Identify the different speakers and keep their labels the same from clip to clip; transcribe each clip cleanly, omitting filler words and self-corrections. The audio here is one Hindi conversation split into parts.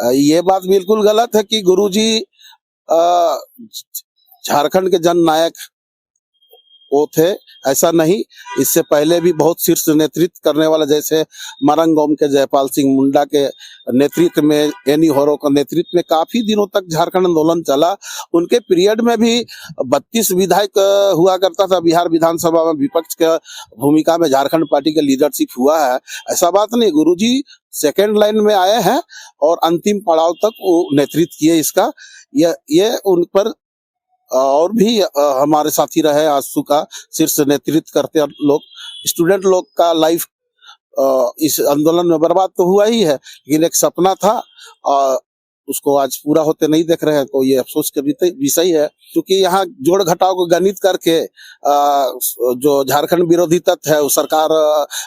Speaker 1: ये बात बिल्कुल गलत है कि गुरुजी अ, झारखंड के जननायक वो थे, ऐसा नहीं। इससे पहले भी बहुत शीर्ष नेतृत्व करने वाला, जैसे मरंगोम के जयपाल सिंह मुंडा के नेतृत्व में, एनी होरो के नेतृत्व में काफी दिनों तक झारखंड आंदोलन चला। उनके पीरियड में भी 32 विधायक हुआ करता था। बिहार विधानसभा में विपक्ष के भूमिका में झारखंड पार्टी के लीडरशिप हुआ है, ऐसा बात नहीं। गुरुजी सेकेंड लाइन में आए हैं और अंतिम पड़ाव तक वो नेतृत्व किए इसका। ये उन पर और भी हमारे साथी रहे आंसू का शीर्ष नेतृत्व करते लोग। स्टूडेंट लोग का लाइफ इस आंदोलन में बर्बाद तो हुआ ही है, लेकिन एक सपना था उसको आज पूरा होते नहीं देख रहे हैं, तो ये अफसोस का विषय है। क्योंकि यहाँ जोड़ घटाव को गणित करके जो झारखंड विरोधी तत्व है वो सरकार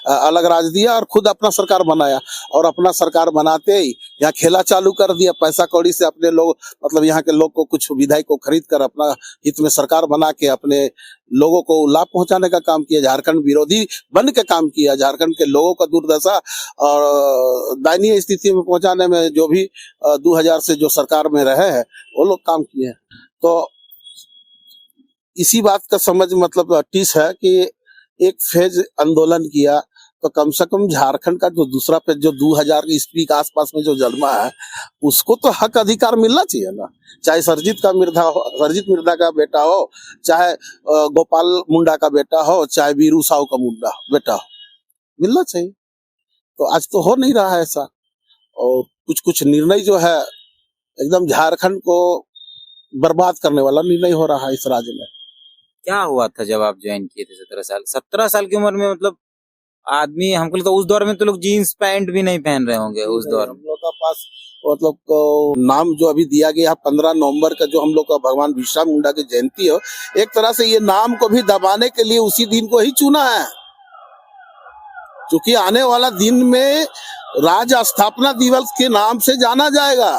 Speaker 1: अलग राज दिया और खुद अपना सरकार बनाया, और अपना सरकार बनाते ही यहाँ खेला चालू कर दिया। पैसा कौड़ी से अपने लोग, मतलब यहाँ के लोग को, कुछ विधायक को खरीद कर अपना हित में सरकार बना के अपने लोगों को लाभ पहुंचाने का काम किया। झारखंड विरोधी बन के काम किया। झारखंड के लोगों का दुर्दशा और दयनीय स्थिति में पहुंचाने में जो भी 2000 से जो सरकार में रहे हैं वो लोग काम किए हैं। तो इसी बात का समझ मतलब टीस है कि एक फेज आंदोलन किया तो कम से कम झारखंड का जो दूसरा फेज, जो 2000 ईस्वी के आसपास में जो जन्मा है, उसको तो हक अधिकार मिलना चाहिए ना। चाहे सरजीत मिर्धा का बेटा हो, चाहे गोपाल मुंडा का बेटा हो, चाहे वीरू साहू का मुंडा बेटा हो, मिलना चाहिए। तो आज तो हो नहीं रहा है ऐसा, और कुछ कुछ निर्णय जो है एकदम झारखंड को बर्बाद करने वाला निर्णय हो रहा है इस राज्य में।
Speaker 2: क्या हुआ था जब आप ज्वाइन किए थे? 17 साल की उम्र में, मतलब आदमी, हमको तो उस दौर में तो लोग जीन्स पैंट भी नहीं पहन रहे होंगे उस दौर में।
Speaker 1: हम लोग का पास मतलब नाम जो अभी दिया गया 15 नवंबर का, जो हम लोग का भगवान बिरसा मुंडा की जयंती हो, एक तरह से ये नाम को भी दबाने के लिए उसी दिन को ही चुना है। क्योंकि आने वाला दिन में राज्य स्थापना दिवस के नाम से जाना जाएगा।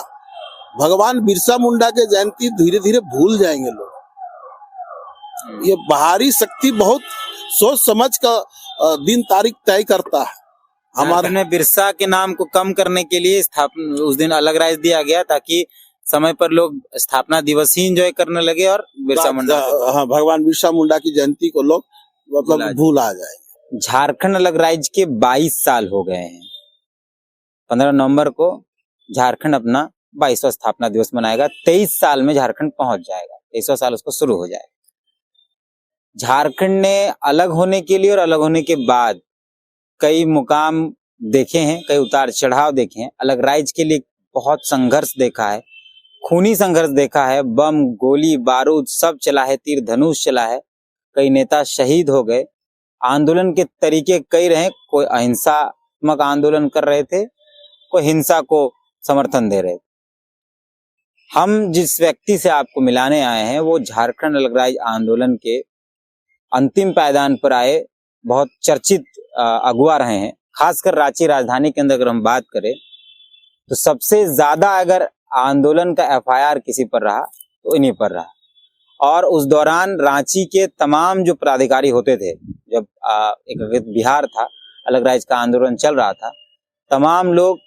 Speaker 1: भगवान बिरसा मुंडा के जयंती धीरे धीरे भूल जाएंगे लोग। ये बाहरी शक्ति बहुत सोच समझ का दिन तारीख तय करता है।
Speaker 2: हमारे में बिरसा के नाम को कम करने के लिए उस दिन अलग राइज दिया गया, ताकि समय पर लोग स्थापना दिवस ही एंजॉय करने लगे और बिरसा मुंडा,
Speaker 1: हाँ, भगवान बिरसा मुंडा की जयंती को लोग मतलब भूल आ जाए।
Speaker 2: झारखंड अलग राज्य के 22 साल हो गए हैं। 15 नवंबर को झारखंड अपना 22वां स्थापना दिवस मनाएगा। 23 साल में झारखंड पहुंच जाएगा, 23वां साल उसको शुरू हो जाएगा। झारखंड ने अलग होने के लिए और अलग होने के बाद कई मुकाम देखे हैं, कई उतार चढ़ाव देखे हैं। अलग राज्य के लिए बहुत संघर्ष देखा है, खूनी संघर्ष देखा है। बम, गोली, बारूद सब चला है, तीर धनुष चला है। कई नेता शहीद हो गए। आंदोलन के तरीके कई रहे। कोई अहिंसात्मक आंदोलन कर रहे थे, कोई हिंसा को समर्थन दे रहे थे। हम जिस व्यक्ति से आपको मिलाने आए हैं वो झारखंड अलग राज्य आंदोलन के अंतिम पायदान पर आए बहुत चर्चित अगुवा रहे हैं। खासकर रांची राजधानी के अंदर अगर हम बात करें तो सबसे ज्यादा अगर आंदोलन का एफआईआर किसी पर रहा तो इन्हीं पर रहा। और उस दौरान रांची के तमाम जो पदाधिकारी होते थे, जब एक बिहार था, अलग राज्य का आंदोलन चल रहा था, तमाम लोग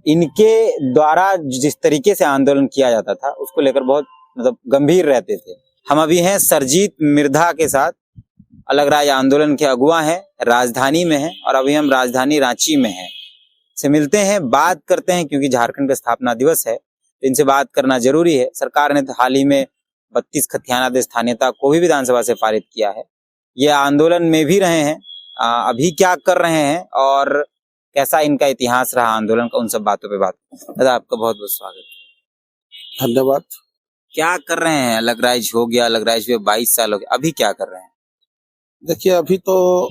Speaker 2: इनके द्वारा जिस तरीके से आंदोलन किया जाता था उसको लेकर बहुत मतलब गंभीर रहते थे। हम अभी हैं सरजीत मिर्धा के साथ, अलग राज्य आंदोलन के अगुवा हैं, राजधानी में हैं, और अभी हम राजधानी रांची में हैं। से मिलते हैं, बात करते हैं, क्योंकि झारखंड का स्थापना दिवस है तो इनसे बात करना जरूरी है। सरकार ने तो हाल ही में 32 खतियानादेश स्थानीयता को भी विधानसभा से पारित किया है। ये आंदोलन में भी रहे हैं, अभी क्या कर रहे हैं और कैसा इनका इतिहास रहा आंदोलन का, उन सब बातों पे बात। दादा आपका बहुत बहुत स्वागत है।
Speaker 1: धन्यवाद।
Speaker 2: क्या कर रहे हैं? अलग राज्य हो गया, अलग राज्य में 22 साल हो गए, अभी क्या कर रहे हैं?
Speaker 1: देखिए, अभी तो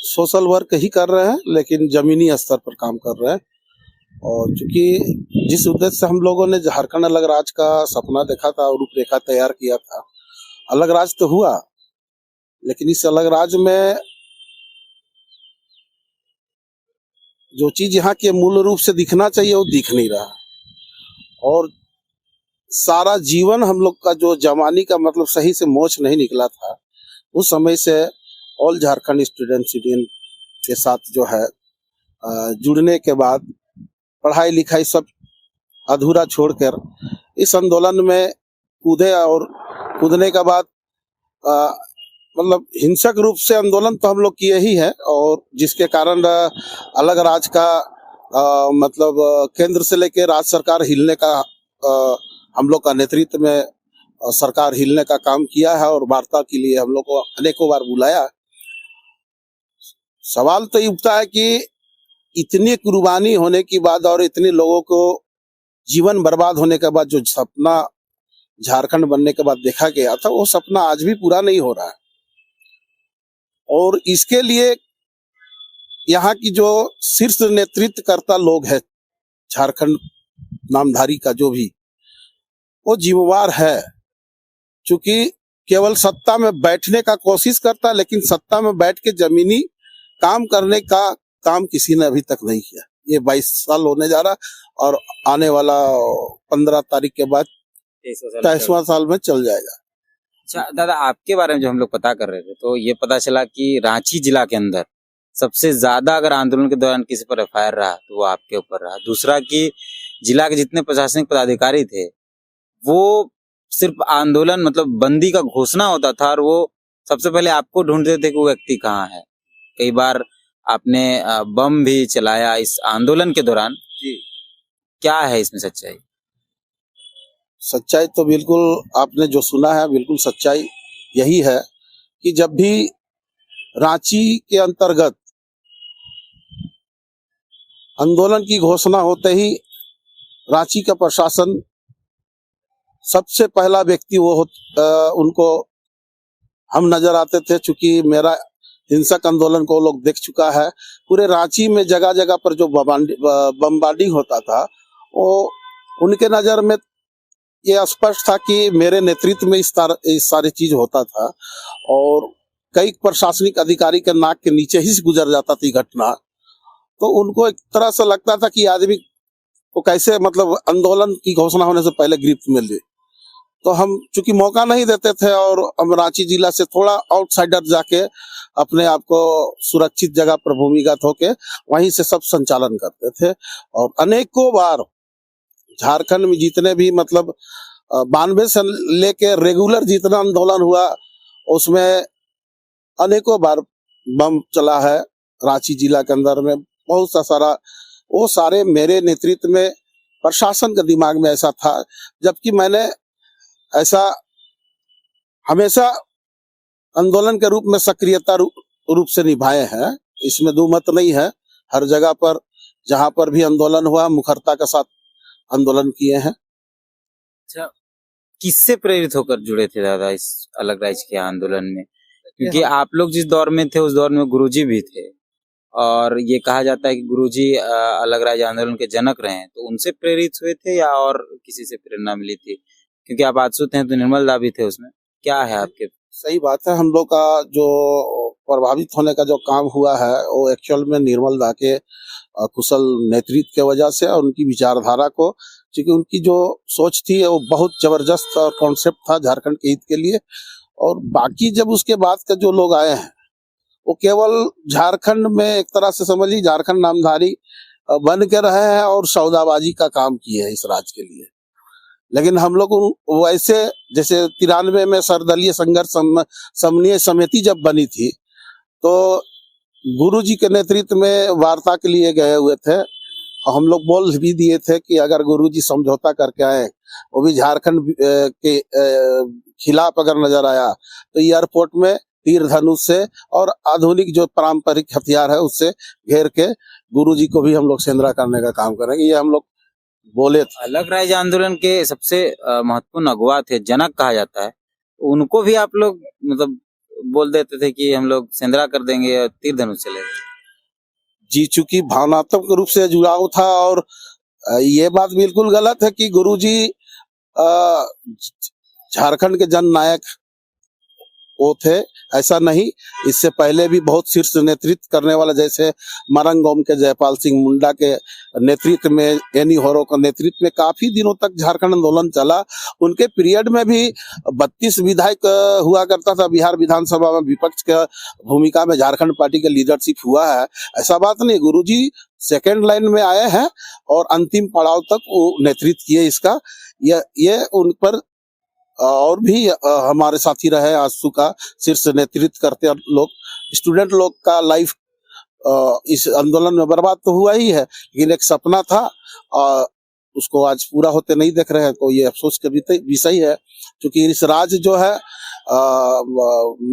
Speaker 1: सोशल वर्क ही कर रहे हैं, लेकिन जमीनी स्तर पर काम कर रहे हैं। और चूंकि जिस उद्देश्य से हम लोगों ने झारखंड अलग राज्य का सपना देखा था और रूपरेखा तैयार किया था, अलग राज्य तो हुआ, लेकिन इस अलग राज्य में जो चीज यहाँ के मूल रूप से दिखना चाहिए वो दिख नहीं रहा। और सारा जीवन हम लोग का जो जवानी का मतलब सही से मोच नहीं निकला था, उस समय से ऑल झारखंड स्टूडेंट्स यूनियन के साथ जो है जुड़ने के बाद पढ़ाई लिखाई सब अधूरा छोड़कर इस आंदोलन में कूदे और कूदने के बाद मतलब हिंसक रूप से आंदोलन तो हम लोग किए ही है, और जिसके कारण अलग राज्य का मतलब केंद्र से लेकर राज्य सरकार हिलने का हम लोग का नेतृत्व में सरकार हिलने का काम किया है, और वार्ता के लिए हम लोग को अनेकों बार बुलाया। सवाल तो ये उठता है कि इतनी कुर्बानी होने के बाद और इतने लोगों को जीवन बर्बाद होने के बाद जो सपना झारखंड बनने के बाद देखा गया था, वो सपना आज भी पूरा नहीं हो रहा है। और इसके लिए यहाँ की जो शीर्ष नेतृत्वकर्ता लोग हैं झारखंड नामधारी का, जो भी वो जिम्मेवार है, क्योंकि केवल सत्ता में बैठने का कोशिश करता, लेकिन सत्ता में बैठ के जमीनी काम करने का काम किसी ने अभी तक नहीं किया। ये 22 साल होने जा रहा, और आने वाला 15 तारीख के बाद 23वां साल में चल जाएगा।
Speaker 2: अच्छा दादा, आपके बारे में जो हम लोग पता कर रहे थे, तो ये पता चला कि रांची जिला के अंदर सबसे ज्यादा अगर आंदोलन के दौरान किसी पर एफआईआर रहा तो वो आपके ऊपर रहा। दूसरा कि जिला के जितने प्रशासनिक पदाधिकारी थे, वो सिर्फ आंदोलन मतलब बंदी का घोषणा होता था, और वो सबसे पहले आपको ढूंढते थे कि वो व्यक्ति कहाँ है। कई बार आपने बम भी चलाया इस आंदोलन के दौरान जी। क्या है इसमें सच्चाई?
Speaker 1: सच्चाई तो बिल्कुल आपने जो सुना है बिल्कुल सच्चाई यही है कि जब भी रांची के अंतर्गत आंदोलन की घोषणा होते ही रांची का प्रशासन सबसे पहला व्यक्ति वो उनको हम नजर आते थे। चूंकि मेरा हिंसक आंदोलन को लोग देख चुका है, पूरे रांची में जगह जगह पर जो बमबार्डिंग होता था, वो उनके नजर में ये स्पष्ट था कि मेरे नेतृत्व में इस सारी चीज होता था, और कई प्रशासनिक अधिकारी के नाक के नीचे ही गुजर जाता थी घटना। तो उनको एक तरह से लगता था कि आदमी को कैसे मतलब आंदोलन की घोषणा होने से पहले गिरफ्त मिल जाए। तो हम चूंकि मौका नहीं देते थे, और हम रांची जिला से थोड़ा आउटसाइडर जाके अपने आप को सुरक्षित जगह पर भूमिगत होके वहीं से सब संचालन करते थे। और अनेकों बार झारखंड में जितने भी मतलब 92 से लेके रेगुलर जितना आंदोलन हुआ, उसमें अनेकों बार बम चला है रांची जिला के अंदर में, बहुत सा सारा। वो सारे मेरे नेतृत्व में प्रशासन के दिमाग में ऐसा था, जबकि मैंने ऐसा हमेशा आंदोलन के रूप में सक्रियता रूप से निभाए हैं, इसमें दो मत नहीं है। हर जगह पर जहां पर भी आंदोलन हुआ मुखरता के साथ आंदोलन किए हैं।
Speaker 2: अच्छा, किससे प्रेरित होकर जुड़े थे दादा इस अलग राज्य के आंदोलन में? क्योंकि आप लोग जिस दौर में थे उस दौर में गुरुजी भी थे, और ये कहा जाता है कि गुरुजी अलग राज्य आंदोलन के जनक रहे हैं। तो उनसे प्रेरित हुए थे या और किसी से प्रेरणा मिली थी? क्योंकि आप आजसूत हैं तो निर्मल दा भी थे उसमें। क्या है आपके?
Speaker 1: सही बात है। हम लोग का जो प्रभावित होने का जो काम हुआ है वो एक्चुअल में निर्मल दा के कुशल नेतृत्व के वजह से, और उनकी विचारधारा को, क्योंकि उनकी जो सोच थी वो बहुत जबरदस्त और कॉन्सेप्ट था झारखंड के हित के लिए। और बाकी जब उसके बाद के जो लोग आए हैं वो केवल झारखंड में एक तरह से समझ ली झारखंड नामधारी बन के रहे हैं और सौदाबाजी का काम किए हैं इस राज्य के लिए। लेकिन हम लोग वैसे जैसे 93 में सर्वदलीय संघर्ष समन्वय समिति जब बनी थी, तो गुरुजी के नेतृत्व में वार्ता के लिए गए हुए थे, और हम लोग बोल भी दिए थे कि अगर गुरुजी समझौता करके आए, वो भी झारखंड के खिलाफ अगर नजर आया, तो एयरपोर्ट में तीर धनुष से और आधुनिक जो पारंपरिक हथियार है उससे घेर के गुरुजी को भी हम लोग सेंद्रा करने का काम करेंगे। ये हम लोग बोले थे।
Speaker 2: अलग राज्य आंदोलन के सबसे महत्वपूर्ण अगुवा थे, जनक कहा जाता है, उनको भी आप लोग मतलब बोल देते थे कि हम लोग सेंद्रा कर देंगे और तीर धनुष चलेगा?
Speaker 1: जी, चूंकि भावनात्मक रूप से जुड़ाव था, और ये बात बिल्कुल गलत है कि गुरुजी झारखंड के जन नायक वो थे, ऐसा नहीं। इससे पहले भी बहुत शीर्ष नेतृत्व करने वाला, जैसे मरंगोम के जयपाल सिंह मुंडा के नेतृत्व में, एनी होरो के नेतृत्व में काफी दिनों तक झारखंड आंदोलन चला। उनके पीरियड में भी 32 विधायक हुआ करता था बिहार विधानसभा में, विपक्ष के भूमिका में झारखंड पार्टी का लीडरशिप हुआ है। ऐसा बात नहीं, गुरुजी सेकेंड लाइन में आए हैं और अंतिम पड़ाव तक वो नेतृत्व किए इसका। ये उन पर और भी हमारे साथी रहे आंसू का शीर्ष नेतृत्व करते लोग। स्टूडेंट लोग का लाइफ इस आंदोलन में बर्बाद तो हुआ ही है, लेकिन एक सपना था उसको आज पूरा होते नहीं देख रहे हैं, तो ये अफसोस का विषय है। क्योंकि इस राज्य जो है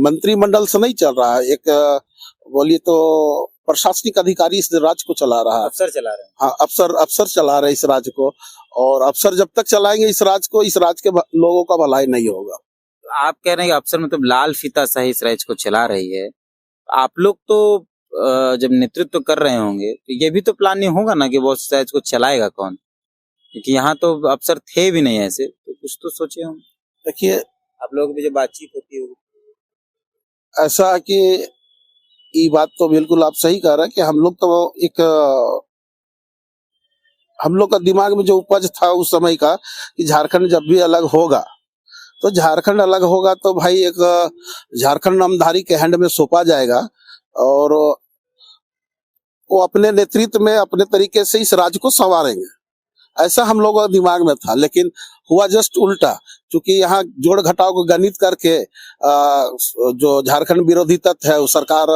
Speaker 1: मंत्रिमंडल से नहीं चल रहा है, एक बोलिए तो प्रशासनिक अधिकारी इस राज्य को चला रहा है,
Speaker 2: अफसर चला रहे हैं।
Speaker 1: हाँ, अफसर चला रहे हैं इस राज्य को, और अफसर जब तक चलाएंगे इस राज्य को, इस राज्य के लोगों का भलाई नहीं होगा।
Speaker 2: आप कह रहे हैं कि अफसर मतलब लाल फीता सही इस राज्य को चला रही है। आप लोग तो जब नेतृत्व कर रहे होंगे तो ये भी तो प्लानिंग होगा ना कि वो इस राज्य को चलाएगा कौन, क्योंकि यहाँ तो अफसर थे भी नहीं ऐसे, तो कुछ तो सोचे होंगे।
Speaker 1: देखिए,
Speaker 2: आप लोगों की जो बातचीत होती होगी,
Speaker 1: ऐसा कि ये बात तो बिल्कुल आप सही कह रहे हैं कि हम लोग तो एक हम लोग का दिमाग में जो उपज था उस समय का कि झारखंड जब भी अलग होगा तो झारखंड अलग होगा तो भाई एक झारखंड नामधारी के हैंड में सौंपा जाएगा और वो अपने नेतृत्व में अपने तरीके से इस राज्य को संवारेंगे, ऐसा हम लोगों का दिमाग में था। लेकिन हुआ जस्ट उल्टा, क्योंकि यहाँ जोड़ घटाव को गणित करके जो झारखंड विरोधी तत्व है वो सरकार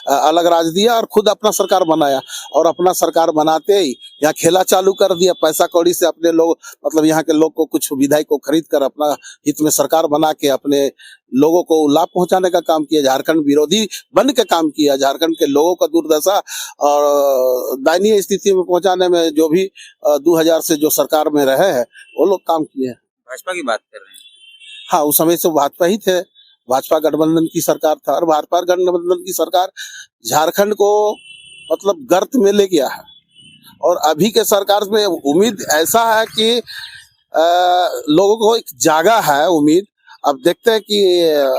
Speaker 1: अलग राज्य दिया और खुद अपना सरकार बनाया, और अपना सरकार बनाते ही यहाँ खेला चालू कर दिया। पैसा कौड़ी से अपने लोग, मतलब यहाँ के लोग को कुछ विधायक को खरीद कर अपना हित में सरकार बना के अपने लोगों को लाभ पहुंचाने का काम किया, झारखंड विरोधी बन के काम किया। झारखंड के लोगों का दुर्दशा और दयनीय स्थिति में पहुंचाने में जो भी 2000 से जो सरकार में रहे हैं वो लोग काम किए हैं।
Speaker 2: भाजपा की बात कर रहे हैं।
Speaker 1: हाँ, उस समय से भाजपा ही थे, भाजपा गठबंधन की सरकार था, और भाजपा गठबंधन की सरकार झारखंड को मतलब गर्त में ले गया है। और अभी के सरकार में उम्मीद ऐसा है कि लोगों को एक जागा है उम्मीद। अब देखते हैं कि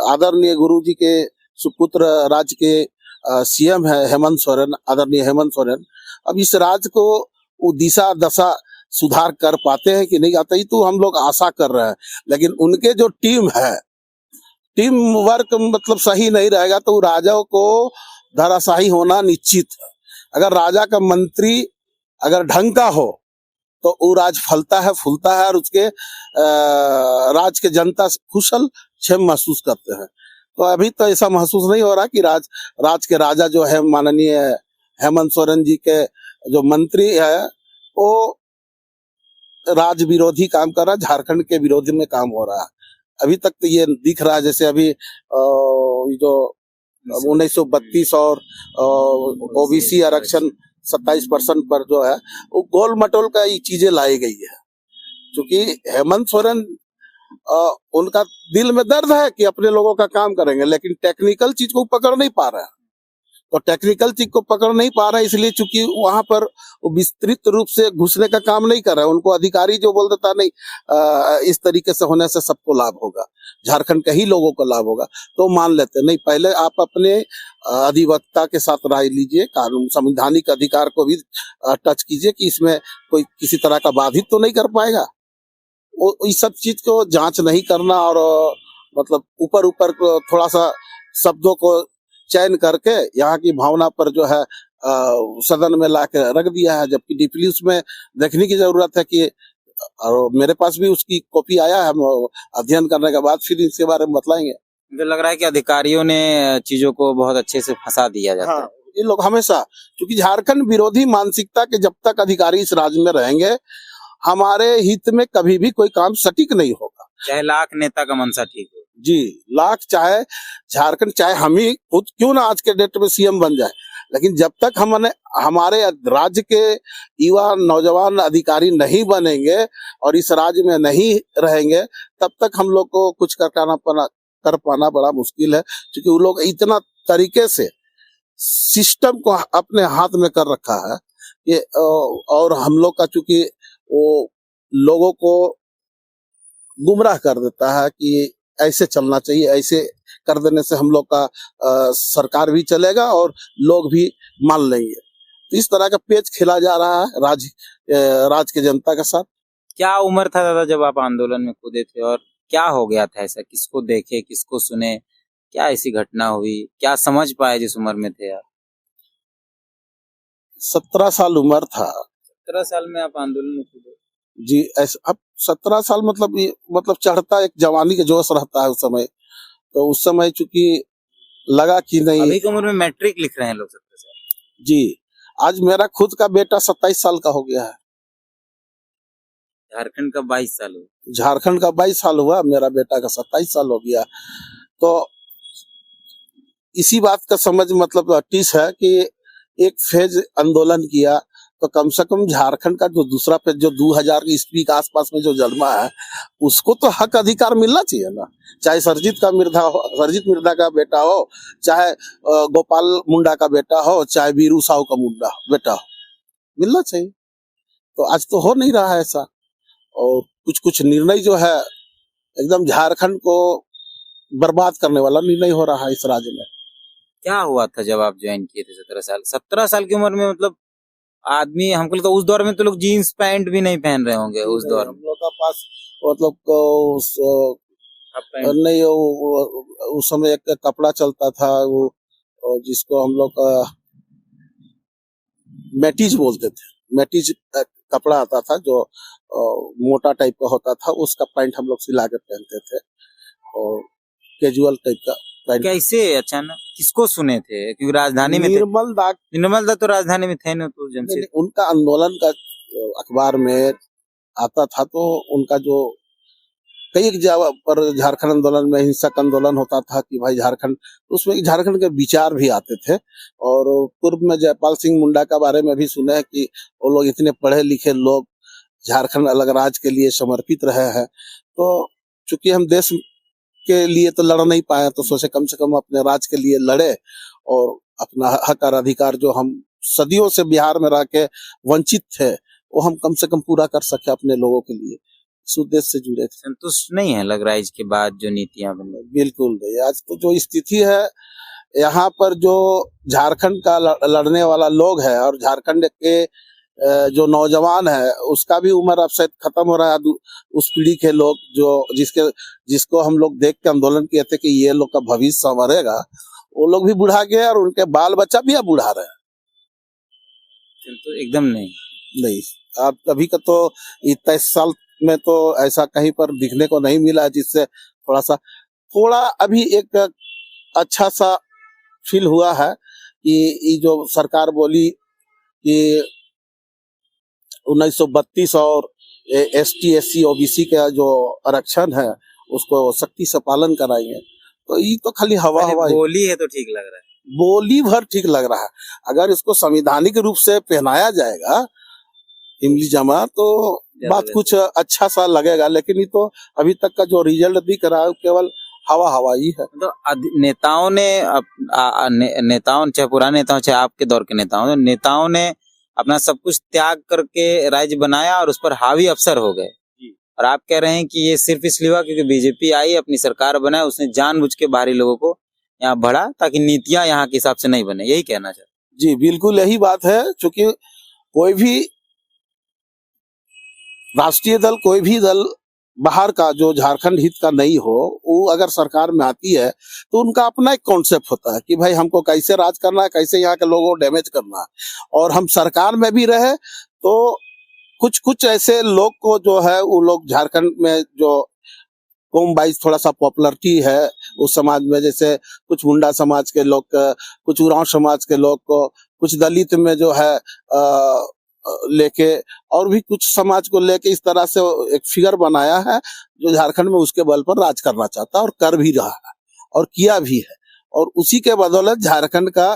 Speaker 1: आदरणीय गुरु जी के सुपुत्र राज्य के सीएम है हेमंत सोरेन, आदरणीय हेमंत सोरेन। अब इस राज्य को वो दिशा दशा सुधार कर पाते हैं कि नहीं आता, ही तो हम लोग आशा कर रहे हैं। लेकिन उनके जो टीम है, टीम वर्क मतलब सही नहीं रहेगा तो राजा को धराशाही होना निश्चित है। अगर राजा का मंत्री अगर ढंग का हो तो वो राज फलता है, फूलता है, और उसके राज के जनता कुशल क्षेम महसूस करते हैं। तो अभी तो ऐसा महसूस नहीं हो रहा कि राज के राजा जो है माननीय हेमंत सोरेन जी के जो मंत्री है वो राज विरोधी काम कर रहा है, झारखंड के विरोधी में काम हो रहा है। अभी तक तो ये दिख रहा है जैसे अभी जो 1932 और ओबीसी आरक्षण 27% पर जो है वो गोल मटोल का ये चीजें लाई गई है। क्योंकि हेमंत सोरेन उनका दिल में दर्द है कि अपने लोगों का काम करेंगे, लेकिन टेक्निकल चीज को पकड़ नहीं पा रहे हैं। तो टेक्निकल चीज को पकड़ नहीं पा रहा है इसलिए चूंकि वहां पर विस्तृत रूप से घुसने का काम नहीं कर रहा है। उनको अधिकारी जो बोल देता नहीं इस तरीके से होने से सबको लाभ होगा, झारखंड के ही लोगों को लाभ होगा, तो मान लेते नहीं। पहले आप अपने अधिवक्ता के साथ राय लीजिए, कानून संवैधानिक अधिकार को भी टच कीजिए कि इसमें कोई किसी तरह का बाधित तो नहीं कर पाएगा। वो इस सब चीज को जांच नहीं करना और मतलब ऊपर ऊपर थोड़ा सा शब्दों को चयन करके यहाँ की भावना पर जो है सदन में ला के रख दिया है, जबकि डीपली उसमें देखने की जरूरत है कि, और मेरे पास भी उसकी कॉपी आया है, अध्ययन करने के बाद फिर इसके बारे में बतलाएंगे।
Speaker 2: मुझे लग रहा है कि अधिकारियों ने चीजों को बहुत अच्छे से फंसा दिया जाता है।
Speaker 1: ये लोग हमेशा, क्योंकि झारखंड विरोधी मानसिकता के जब तक अधिकारी इस राज्य में रहेंगे हमारे हित में कभी भी कोई काम सटीक नहीं होगा,
Speaker 2: चाहे लाख नेता का मनसा ठीक हो
Speaker 1: जी, लाख चाहे झारखंड, चाहे हम ही खुद क्यों ना आज के डेट में सीएम बन जाए, लेकिन जब तक हमारे राज्य के युवा नौजवान अधिकारी नहीं बनेंगे और इस राज्य में नहीं रहेंगे तब तक हम लोग को कुछ कर पाना बड़ा मुश्किल है। क्योंकि वो लोग इतना तरीके से सिस्टम को अपने हाथ में कर रखा है ये, और हम लोग का चूंकि वो लोगों को गुमराह कर देता है कि ऐसे चलना चाहिए, ऐसे कर देने से हम लोग का सरकार भी चलेगा और लोग भी मान लेंगे। तो इस तरह का पेच खेला जा रहा है राज के जनता के साथ।
Speaker 2: क्या उम्र था दादा जब आप आंदोलन में कूदे थे, और क्या हो गया था ऐसा, किसको देखे किसको सुने, क्या ऐसी घटना हुई, क्या समझ पाए जिस उम्र में थे आप?
Speaker 1: 17 साल उम्र था
Speaker 2: 17 साल में आप आंदोलन में कूदे।
Speaker 1: जी। ऐसा अब 17 साल मतलब ये मतलब चढ़ता एक जवानी के जोश रहता है उस समय। तो उस समय चूंकि लगा कि नहीं।
Speaker 2: अभी की उम्र में मैट्रिक लिख रहे हैं लोग 17 साल।
Speaker 1: जी। आज मेरा खुद का बेटा 27 साल का हो गया है।
Speaker 2: झारखंड का 22 साल हो।
Speaker 1: झारखंड का 22 साल हुआ, मेरा बेटा का 27 साल हो गया। तो इसी बात का समझ मतलब टीस है कि एक फेज आंदोलन किया तो कम से कम झारखंड का जो दूसरा फेज जो 2000 ईस्वी के आसपास में जो जन्मा है उसको तो हक अधिकार मिलना चाहिए ना। चाहे सरजीत मिर्धा का बेटा हो, चाहे गोपाल मुंडा का बेटा हो, चाहे वीरू साहू का मुंडा बेटा हो, मिलना चाहिए। तो आज तो हो नहीं रहा है ऐसा। और कुछ कुछ निर्णय जो है एकदम झारखंड को बर्बाद करने वाला निर्णय हो रहा है इस राज्य में।
Speaker 2: क्या हुआ था जब आप ज्वाइन किए थे 17 साल की उम्र में? मतलब आदमी, हमको लगता है उस दौर में तो लोग जीन्स पैंट भी नहीं पहन रहे होंगे उस दौर में।
Speaker 1: हम लोग का पास मतलब
Speaker 2: हाफ पैंट।
Speaker 1: नहीं उस समय एक कपड़ा चलता था वो जिसको हम लोग मैटीज बोलते थे। मैटीज कपड़ा आता था जो मोटा टाइप का होता था, उसका पैंट हम लोग सिला कर पहनते थे और कैजुअल टाइप का पैंट।
Speaker 2: कैसे अचानक किसको सुने थे? क्योंकि राजधानी में थे। निर्मल दा तो राजधानी में थे ना, तो जमशेद।
Speaker 1: उनका आंदोलन का अखबार में आता था तो उनका जो कई जगह पर झारखंड आंदोलन में हिंसक आंदोलन होता था कि भाई झारखंड, उसमें झारखंड के विचार भी आते थे। और पूर्व में जयपाल सिंह मुंडा का बारे में भी सुना है कि वो लोग इतने पढ़े लिखे लोग झारखंड अलग राज्य के लिए समर्पित रहे हैं। तो चूंकि हम देश के लिए तो लड़ नहीं पाए तो सोचे कम से कम अपने राज्य के लिए लड़े और अपना हक और अधिकार जो हम सदियों से बिहार में रह के वंचित थे वो हम कम से कम पूरा कर सके अपने लोगों के लिए, इस उद्देश्य से जुड़े थे।
Speaker 2: संतुष्ट नहीं है लग रहा है इसके बाद जो नीतियां बन रही?
Speaker 1: बिल्कुल भाई, आज तो जो स्थिति है यहाँ पर जो झारखंड का लड़ने वाला लोग है और झारखंड के जो नौजवान है उसका भी उम्र अब शायद खत्म हो रहा है। उस पीढ़ी के लोग जो जिसको हम लोग देख के आंदोलन किए थे कि ये लोग का भविष्य संवरेगा, वो लोग भी बुढ़ा गए और उनके बाल बच्चा भी अब बुढ़ा रहे हैं।
Speaker 2: तो एकदम नहीं।
Speaker 1: अब अभी का तो 23 साल में तो ऐसा कहीं पर दिखने को नहीं मिला जिससे थोड़ा अभी एक अच्छा सा फील हुआ है कि ये जो सरकार बोली कि 1932 और ST SC OBC का जो आरक्षण है उसको सख्ती से पालन कराएंगे, तो ये तो खाली हवा
Speaker 2: बोली है तो ठीक लग रहा है।
Speaker 1: बोली भर ठीक लग रहा है। अगर इसको संवैधानिक रूप से पहनाया जाएगा इमली जमा तो बात कुछ अच्छा सा लगेगा, लेकिन ये तो अभी तक का जो रिजल्ट दिख रहा है केवल हवा ही है।
Speaker 2: तो नेताओं ने नेताओं, चाहे पुराने नेताओं चाहे आपके दौर के नेताओं ने अपना सब कुछ त्याग करके राज्य बनाया और उस पर हावी अफसर हो गए। और आप कह रहे हैं कि ये सिर्फ इसलिए हुआ क्योंकि बीजेपी आई, अपनी सरकार बनाए, उसने जानबूझ के बाहरी लोगों को यहाँ बढ़ा ताकि नीतियां यहाँ के हिसाब से नहीं बने, यही कहना चाहते?
Speaker 1: जी बिल्कुल यही बात है। चूंकि कोई भी राष्ट्रीय दल, कोई भी दल बाहर का जो झारखंड हित का नहीं हो, वो अगर सरकार में आती है तो उनका अपना एक कॉन्सेप्ट होता है कि भाई हमको कैसे राज करना है, कैसे यहाँ के लोगों को डैमेज करना है। और हम सरकार में भी रहे तो कुछ ऐसे लोग को जो है वो लोग झारखंड में जो कौम वाइज थोड़ा सा पॉपुलरिटी है उस समाज में, जैसे कुछ मुंडा समाज के लोग, कुछ उरांव समाज के लोग को, कुछ दलित में जो है लेके और भी कुछ समाज को लेके इस तरह से एक फिगर बनाया है जो झारखंड में उसके बल पर राज करना चाहता है और कर भी रहा है और किया भी है। और उसी के बदौलत झारखंड का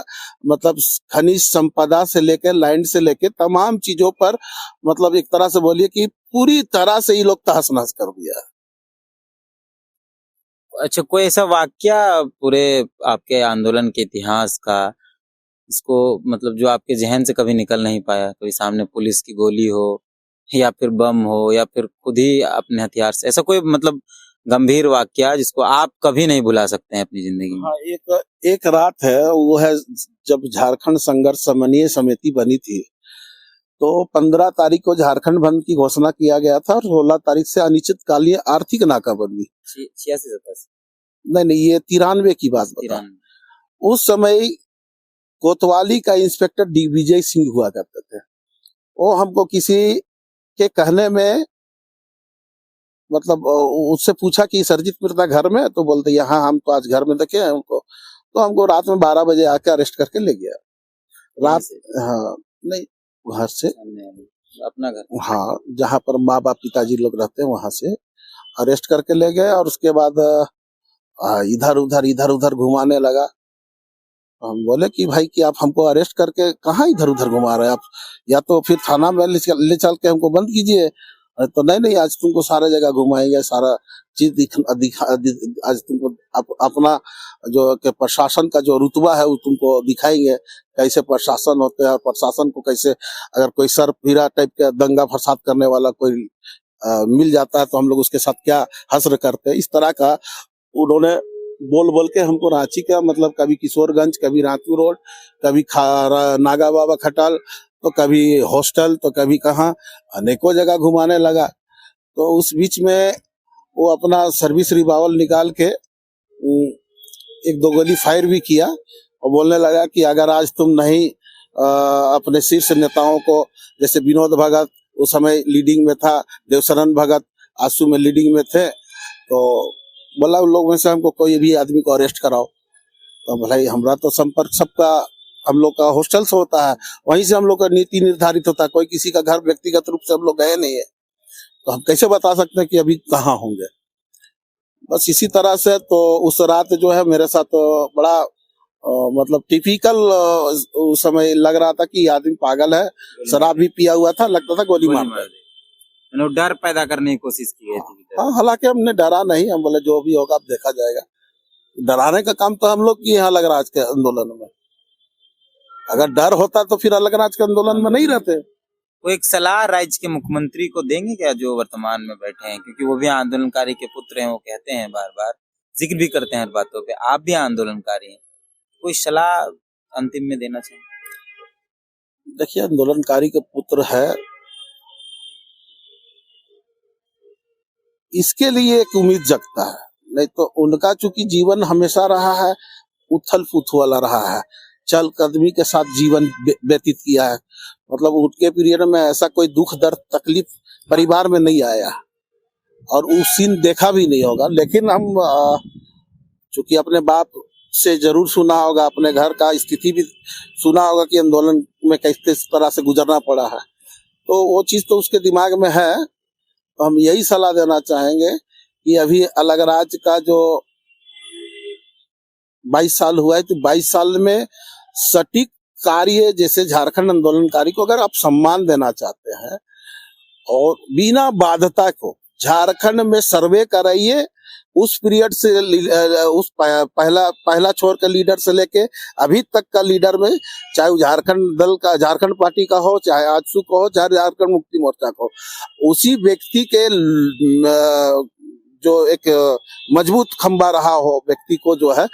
Speaker 1: मतलब खनिज संपदा से लेकर लैंड से लेकर तमाम चीजों पर मतलब एक तरह से बोलिए कि पूरी तरह से ये लोग तहस नहस कर दिया है।
Speaker 2: अच्छा, कोई ऐसा वाक्या पूरे आपके आंदोलन के इतिहास का इसको मतलब जो आपके जहन से कभी निकल नहीं पाया? कभी सामने पुलिस की गोली हो या फिर बम हो या फिर खुद ही अपने हथियार से, ऐसा कोई मतलब गंभीर वाक्या जिसको आप कभी नहीं भुला सकते हैं अपनी जिंदगी में?
Speaker 1: हाँ, एक रात है वो है जब झारखंड संघर्ष समन्वय समिति बनी थी तो 15 तारीख को झारखंड बंद की घोषणा किया गया था और 16 तारीख से अनिश्चितकालीन आर्थिक नाकाबंदी।
Speaker 2: 86-87?
Speaker 1: नहीं, ये 93 की बात बता। उस समय कोतवाली का इंस्पेक्टर दिग्विजय सिंह हुआ करते थे। वो हमको किसी के कहने में मतलब उससे पूछा कि सरजीत मिर्जा घर में, तो बोलते यहाँ हम तो आज घर में देखे हैं उनको। तो हमको रात में 12 बजे आके अरेस्ट करके ले गया रात। हाँ नहीं, घर से
Speaker 2: अपना घर,
Speaker 1: हाँ जहाँ पर माँ बाप पिताजी लोग रहते हैं वहां से अरेस्ट करके ले गए। और उसके बाद इधर उधर घुमाने लगा। हम बोले कि भाई कि आप हमको अरेस्ट करके कहाँ इधर उधर घुमा रहे हैं आप, या तो फिर थाना में ले चल के हमको बंद कीजिए। तो नहीं आज तुमको सारा जगह घुमाएंगे, सारा चीज आज तुमको अपना जो के प्रशासन का जो रुतबा है वो तुमको दिखाएंगे, कैसे प्रशासन होते हैं, प्रशासन को कैसे अगर कोई सरफिरा टाइप का दंगा फसाद करने वाला कोई मिल जाता है तो हम लोग उसके साथ क्या हश्र करते हैं। इस तरह का उन्होंने बोल के हमको रांची का मतलब कभी किशोरगंज, कभी रांची रोड, कभी नागा बाबा खटाल, तो कभी हॉस्टल, तो कभी कहाँ, अनेकों जगह घुमाने लगा। तो उस बीच में वो अपना सर्विस रिवॉल्वर निकाल के एक दो गोली फायर भी किया और बोलने लगा कि अगर आज तुम नहीं अपने शीर्ष नेताओं को, जैसे विनोद भगत उस समय लीडिंग में था, देवशरण भगत आंसू में लीडिंग में थे, तो बोला उन लोग में से हमको कोई भी आदमी को अरेस्ट कराओ। तो भाई हमारा तो संपर्क सबका हम लोग का हॉस्टल से होता है, वहीं से हम लोग का नीति निर्धारित होता है। कोई किसी का घर व्यक्तिगत रूप से हम लोग गए नहीं है, तो हम कैसे बता सकते हैं कि अभी कहाँ होंगे। बस इसी तरह से तो उस रात जो है मेरे साथ बड़ा मतलब टिपिकल उस समय लग रहा था कि आदमी पागल है, शराब भी पिया हुआ था, लगता था गोली मार दे।
Speaker 2: डर पैदा करने की कोशिश की गई थी।
Speaker 1: हाँ, हालांकि हमने डरा नहीं, हम बोले जो भी होगा अब देखा जाएगा। डराने का काम तो हम लोग की यहाँ लग रहा आज के आंदोलन में। अगर डर होता तो फिर अलग राज के आंदोलन में नहीं रहते।
Speaker 2: वो एक सलाह राज्य के मुख्यमंत्री को देंगे क्या, जो वर्तमान में बैठे हैं, क्योंकि वो भी आंदोलनकारी के पुत्र हैं, वो कहते हैं बार बार जिक्र भी करते हैं हर बातों पे, आप भी आंदोलनकारी हैं, कोई सलाह अंतिम में देना चाहिए?
Speaker 1: देखिए, आंदोलनकारी के पुत्र है, इसके लिए एक उम्मीद जगता है। नहीं तो उनका चूंकि जीवन हमेशा रहा है उथल पुथ वाला रहा है, चल कदमी के साथ जीवन व्यतीत किया है। मतलब उनके पीरियड में ऐसा कोई दुख दर्द तकलीफ परिवार में नहीं आया और उस सीन देखा भी नहीं होगा। लेकिन हम चूंकि अपने बाप से जरूर सुना होगा, अपने घर का स्थिति भी सुना होगा कि आंदोलन में किस तरह से गुजरना पड़ा है, तो वो चीज तो उसके दिमाग में है। तो हम यही सलाह देना चाहेंगे कि अभी अलग राज्य का जो 22 साल हुआ है, तो 22 साल में सटीक कार्य, जैसे झारखंड आंदोलनकारी को अगर आप सम्मान देना चाहते हैं और बिना बाध्यता को झारखंड में सर्वे कराइए, उस पीरियड से उस पहला छोर के लीडर से लेके अभी तक का लीडर में, चाहे वो झारखंड दल का, झारखंड पार्टी का हो, चाहे आजसू का हो, चाहे झारखंड मुक्ति मोर्चा का हो, उसी व्यक्ति के जो एक मजबूत खंबा रहा हो व्यक्ति को जो है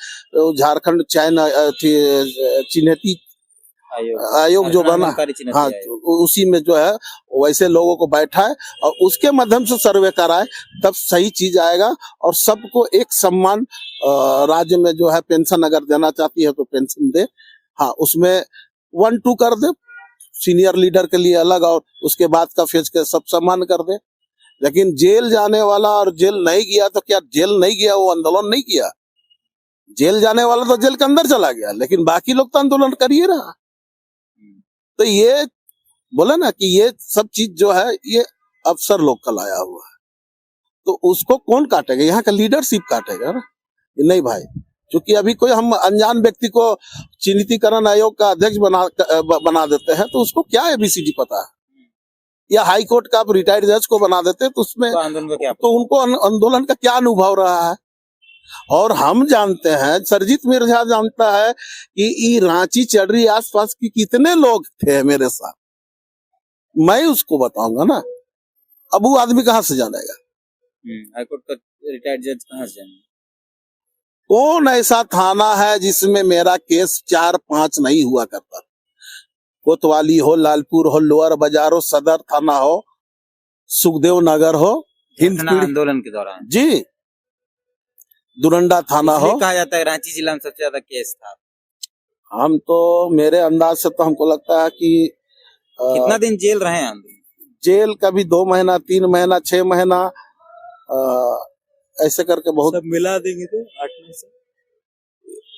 Speaker 1: झारखंड चिन्हती आयोग जो बना, हाँ, उसी में जो है वैसे लोगों को बैठाए और उसके माध्यम से सर्वे कराए, तब सही चीज आएगा। और सबको एक सम्मान, राज्य में जो है पेंशन अगर देना चाहती है तो पेंशन दे, हाँ, उसमें 1-2 कर दे, सीनियर लीडर के लिए अलग और उसके बाद का फेज के सब सम्मान कर दे। लेकिन जेल जाने वाला और जेल नहीं गया तो क्या जेल नहीं गया, वो आंदोलन नहीं किया। जेल जाने वाला तो जेल के अंदर चला गया, लेकिन बाकी लोग तो आंदोलन करिए रहा। तो ये बोले ना कि ये सब चीज जो है ये अफसर लोग का लाया हुआ है, तो उसको कौन काटेगा? यहाँ का लीडरशिप काटेगा ना। नहीं भाई, क्योंकि अभी कोई हम अनजान व्यक्ति को चिन्हितीकरण आयोग का अध्यक्ष बना देते हैं तो उसको क्या ABCD पता है, या हाई कोर्ट का आप रिटायर्ड जज को बना देते तो उसमें तो उनको आंदोलन का क्या अनुभव रहा है। और हम जानते हैं, सरजीत मिर्जा जानता है कि रांची चढ़ी आसपास की कितने लोग थे मेरे साथ, मैं उसको बताऊंगा ना। अब वो आदमी कहाँ से जानेगा?
Speaker 2: हाई कोर्ट का रिटायर्ड जज कहाँ से जानेगा?
Speaker 1: कौन ऐसा थाना है जिसमें मेरा केस 4-5 नहीं हुआ करता? कोतवाली हो, लालपुर हो, लोअर बाजार हो, सदर थाना हो, सुखदेव नगर हो,
Speaker 2: आंदोलन के दौरान
Speaker 1: जी, दुरंडा थाना हो।
Speaker 2: कहा जाता है रांची जिला में सबसे ज्यादा केस था।
Speaker 1: हम तो मेरे अंदाज से तो हमको लगता है कि
Speaker 2: कितना दिन जेल रहे हैं आंदोलन?
Speaker 1: जेल कभी 2 महीना, 3 महीना, 6 महीना, ऐसे करके बहुत
Speaker 2: सब मिला देंगे तो 8 से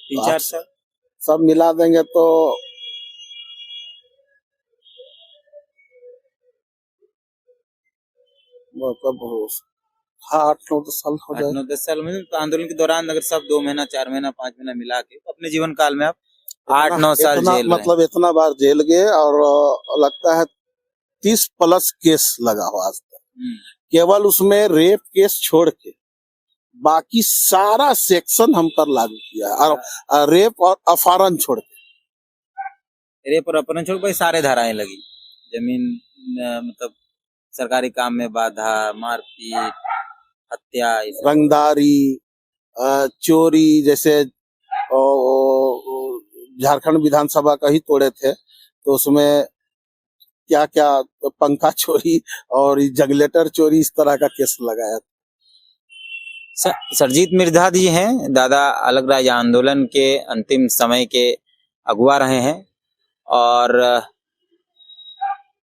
Speaker 2: 3-4 साल।
Speaker 1: सब मिला देंगे तो मतलब हाँ 8-9 साल हो जाए।
Speaker 2: 8-9-10 साल में तो आंदोलन के दौरान अगर सब 2 महीना, 4 महीना, 5 महीना मिला के तो अपने जीवन काल में आप 8-9 साल
Speaker 1: इतना
Speaker 2: जेल रहे।
Speaker 1: मतलब इतना बार जेल गए और लगता है 30 प्लस केस लगा हो आज तक। केवल उसमें रेप केस छोड़ के बाकी सारा सेक्शन हम पर लागू किया है और रेप और अपहरण छोड़ के।
Speaker 2: रेप और अपहरण छोड़ भाई सारे धाराएं लगी, जमीन मतलब सरकारी काम में बाधा, मारपीट, हत्या,
Speaker 1: रंगदारी, चोरी, जैसे झारखंड विधानसभा का ही तोड़े थे तो उसमें क्या क्या पंखा चोरी और जनरेटर चोरी इस तरह का केस लगाया।
Speaker 2: सरजीत मिर्धा जी हैं, दादा अलग राज्य आंदोलन के अंतिम समय के अगुवा रहे हैं और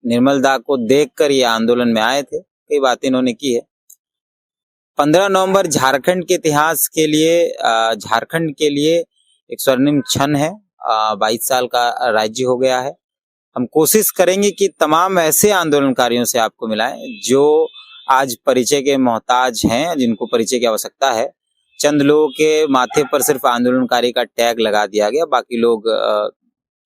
Speaker 2: निर्मल दा को देखकर ये आंदोलन में आए थे। कई बातें इन्होंने की है। 15 नवंबर झारखंड के इतिहास के लिए, झारखंड के लिए एक स्वर्णिम क्षण है। 22 साल का राज्य हो गया है। हम कोशिश करेंगे कि तमाम ऐसे आंदोलनकारियों से आपको मिलाएं जो आज परिचय के मोहताज हैं, जिनको परिचय की आवश्यकता है। चंद लोगों के माथे पर सिर्फ आंदोलनकारी का टैग लगा दिया गया, बाकी लोग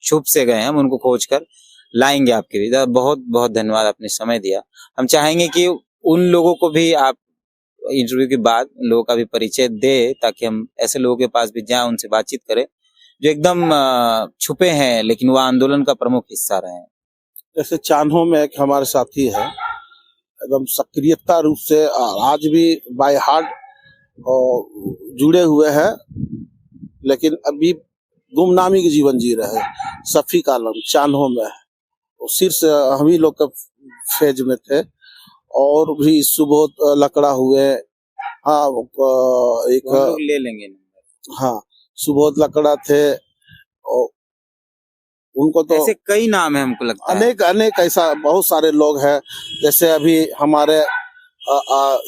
Speaker 2: छुप से गए हैं। हम उनको खोज कर लाएंगे आपके लिए। बहुत बहुत धन्यवाद, आपने समय दिया। हम चाहेंगे कि उन लोगों को भी आप इंटरव्यू के बाद लोगों का भी परिचय दे, ताकि हम ऐसे लोगों के पास भी जाएं, उनसे बातचीत करें जो एकदम छुपे हैं लेकिन वो आंदोलन का प्रमुख हिस्सा रहे हैं।
Speaker 1: जैसे चान्हो में एक हमारे साथी है, एकदम सक्रियता रूप से आज भी बाय हार्ट जुड़े हुए हैं, लेकिन अभी गुमनामी के जीवन जी रहे हैं। शफीक आलम चान्हो में है, शीर्ष हम ही लोग के फेज में थे। और भी सुबोध लकड़ा हुए, हाँ एक
Speaker 2: लोग ले लेंगे।
Speaker 1: हाँ सुबोध लकड़ा थे और उनको तो
Speaker 2: ऐसे कई नाम है, हमको लगता है
Speaker 1: अनेक ऐसा बहुत सारे लोग हैं। जैसे अभी हमारे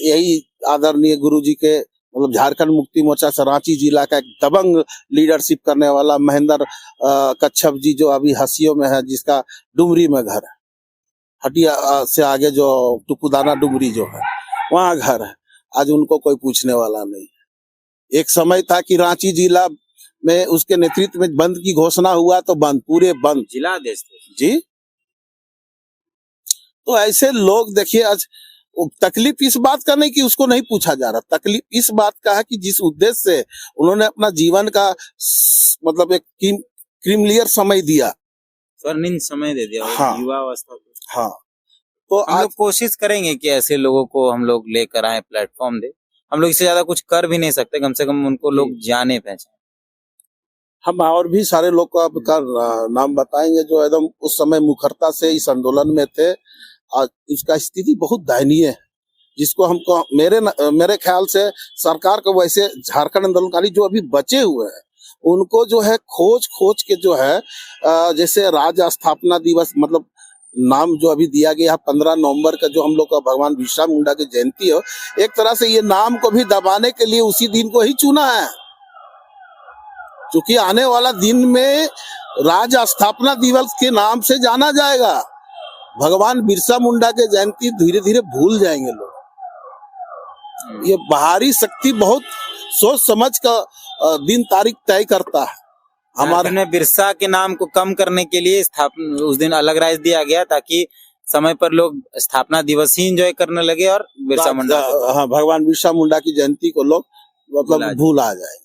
Speaker 1: यही आदरणीय गुरुजी के मतलब झारखंड मुक्ति मोर्चा से रांची जिला का एक दबंग लीडरशिप करने वाला महेंद्र कच्छप जी, जो अभी हसियों में है, जिसका डुमरी में घर है, हटिया से आगे जो टुकुदाना डुमरी जो है वहाँ घर है। आज उनको कोई पूछने वाला नहीं। एक समय था कि रांची जिला में उसके नेतृत्व में बंद की घोषणा हुआ तो बंद, पूरे बंद,
Speaker 2: जिला आदेश
Speaker 1: जी। तो ऐसे लोग देखिए, आज तकलीफ इस बात का नहीं कि उसको नहीं पूछा जा रहा, तकलीफ इस बात का है कि जिस उद्देश्य से उन्होंने अपना जीवन का मतलब एक क्रीमिलियर समय दिया,
Speaker 2: स्वर्णिम समय दे दिया,
Speaker 1: हाँ,
Speaker 2: युवा अवस्था को।
Speaker 1: हाँ, तो
Speaker 2: हम लोग कोशिश करेंगे कि ऐसे लोगों को हम लोग लेकर आए, प्लेटफॉर्म दे। हम लोग इससे ज्यादा कुछ कर भी नहीं सकते, कम से कम उनको लोग जाने पहचाने।
Speaker 1: हम और भी सारे लोग को आपका नाम बताएंगे जो एकदम उस समय मुखरता से इस आंदोलन में थे। आज इसका स्थिति बहुत दयनीय है, जिसको हमको मेरे ख्याल से सरकार को, वैसे झारखंड आंदोलनकारी जो अभी बचे हुए हैं उनको जो है खोज के जो है, जैसे राज्य स्थापना दिवस मतलब नाम जो अभी दिया गया 15 नवंबर का, जो हम लोग का भगवान बिरसा मुंडा की जयंती हो, एक तरह से ये नाम को भी दबाने के लिए उसी दिन को ही चुना है, क्योंकि आने वाला दिन में राज्य स्थापना दिवस के नाम से जाना जाएगा। भगवान बिरसा मुंडा के जयंती धीरे धीरे भूल जाएंगे लोग। ये बाहरी शक्ति बहुत सोच समझ का दिन तारीख तय करता है।
Speaker 2: हमारे बिरसा के नाम को कम करने के लिए उस दिन अलग राइज दिया गया, ताकि समय पर लोग स्थापना दिवस ही एंजॉय करने लगे और बिरसा मुंडा,
Speaker 1: हाँ, भगवान बिरसा मुंडा की जयंती को लोग मतलब भूल आ जाए।